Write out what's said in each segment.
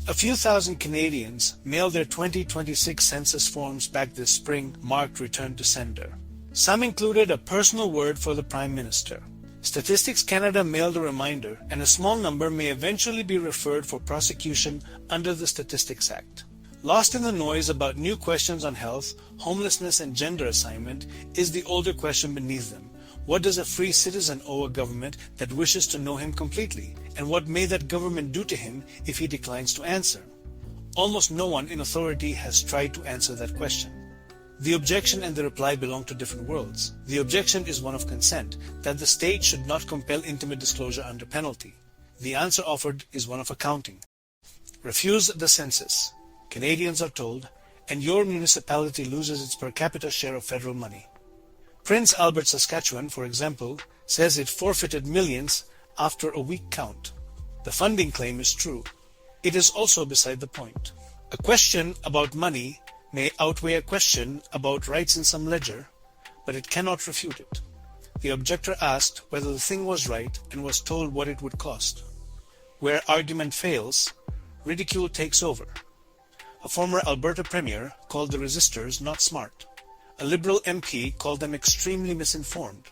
A few thousand Canadians mailed their 2026 census forms back this spring, marked return to sender. Some included a personal word for the Prime Minister. Statistics Canada mailed a reminder, and a small number may eventually be referred for prosecution under the Statistics Act. Lost in the noise about new questions on health, homelessness, and gender assignment is the older question beneath them. What does a free citizen owe a government that wishes to know him completely? And what may that government do to him if he declines to answer? Almost no one in authority has tried to answer that question. The objection and the reply belong to different worlds. The objection is one of consent, that the state should not compel intimate disclosure under penalty. The answer offered is one of accounting. Refuse the census, Canadians are told, and your municipality loses its per capita share of federal money. Prince Albert, Saskatchewan, for example, says it forfeited millions after a weak count. The funding claim is true. It is also beside the point. A question about money may outweigh a question about rights in some ledger, but it cannot refute it. The objector asked whether the thing was right and was told what it would cost. Where argument fails, ridicule takes over. A former Alberta premier called the resistors not smart. A Liberal MP called them extremely misinformed.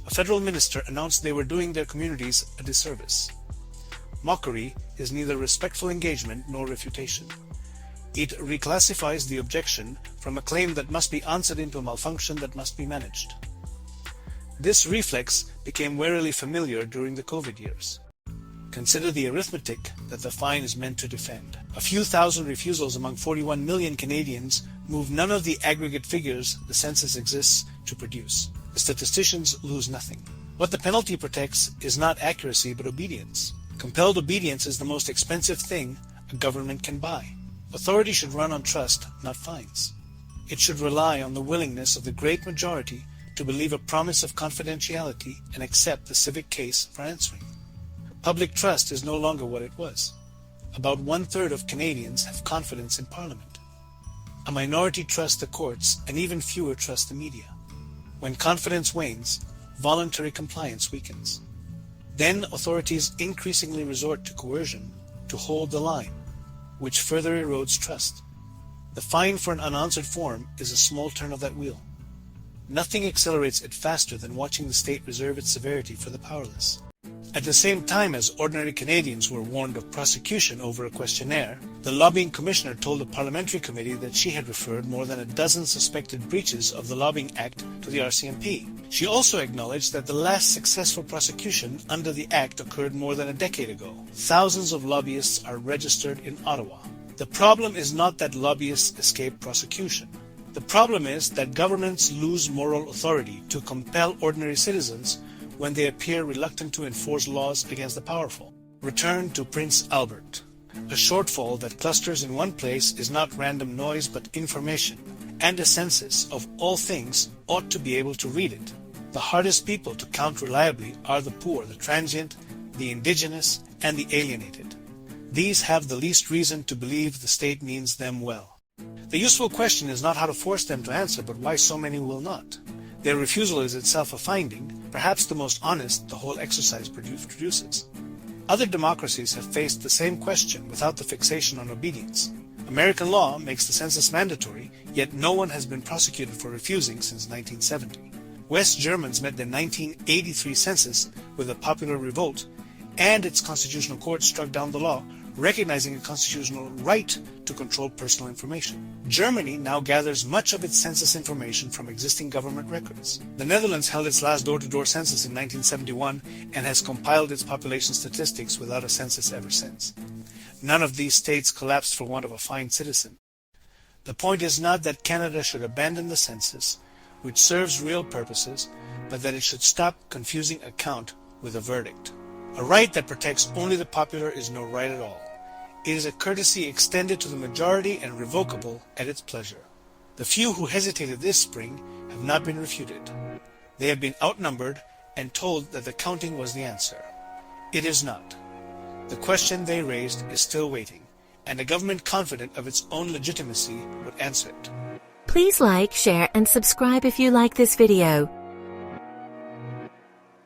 A federal minister announced they were doing their communities a disservice. Mockery is neither respectful engagement nor refutation. It reclassifies the objection from a claim that must be answered into a malfunction that must be managed. This reflex became warily familiar during the COVID years. Consider the arithmetic that the fine is meant to defend. A few thousand refusals among 41 million Canadians move none of the aggregate figures the census exists to produce. The statisticians lose nothing. What the penalty protects is not accuracy but obedience. Compelled obedience is the most expensive thing a government can buy. Authority should run on trust, not fines. It should rely on the willingness of the great majority to believe a promise of confidentiality and accept the civic case for answering. Public trust is no longer what it was. About 1/3 of Canadians have confidence in Parliament. A minority trust the courts, and even fewer trust the media. When confidence wanes, voluntary compliance weakens. Then authorities increasingly resort to coercion to hold the line, which further erodes trust. The fine for an unanswered form is a small turn of that wheel. Nothing accelerates it faster than watching the state reserve its severity for the powerless. At the same time as ordinary Canadians were warned of prosecution over a questionnaire, the lobbying commissioner told the parliamentary committee that she had referred more than a dozen suspected breaches of the Lobbying Act to the RCMP. She also acknowledged that the last successful prosecution under the Act occurred more than a decade ago. Thousands of lobbyists are registered in Ottawa. The problem is not that lobbyists escape prosecution. The problem is that governments lose moral authority to compel ordinary citizens when they appear reluctant to enforce laws against the powerful. Return to Prince Albert. A shortfall that clusters in one place is not random noise but information, and a census of all things ought to be able to read it. The hardest people to count reliably are the poor, the transient, the indigenous, and the alienated. These have the least reason to believe the state means them well. The useful question is not how to force them to answer, but why so many will not. Their refusal is itself a finding, perhaps the most honest the whole exercise produces. Other democracies have faced the same question without the fixation on obedience. American law makes the census mandatory, yet no one has been prosecuted for refusing since 1970. West Germans met the 1983 census with a popular revolt, and its constitutional court struck down the law, recognizing a constitutional right to control personal information. Germany now gathers much of its census information from existing government records. The Netherlands held its last door-to-door census in 1971 and has compiled its population statistics without a census ever since. None of these states collapsed for want of a fine citizen. The point is not that Canada should abandon the census, which serves real purposes, but that it should stop confusing a count with a verdict. A right that protects only the popular is no right at all. It is a courtesy extended to the majority and revocable at its pleasure. The few who hesitated this spring have not been refuted. They have been outnumbered and told that the counting was the answer. It is not. The question they raised is still waiting, and a government confident of its own legitimacy would answer it. Please like, share, and subscribe if you like this video.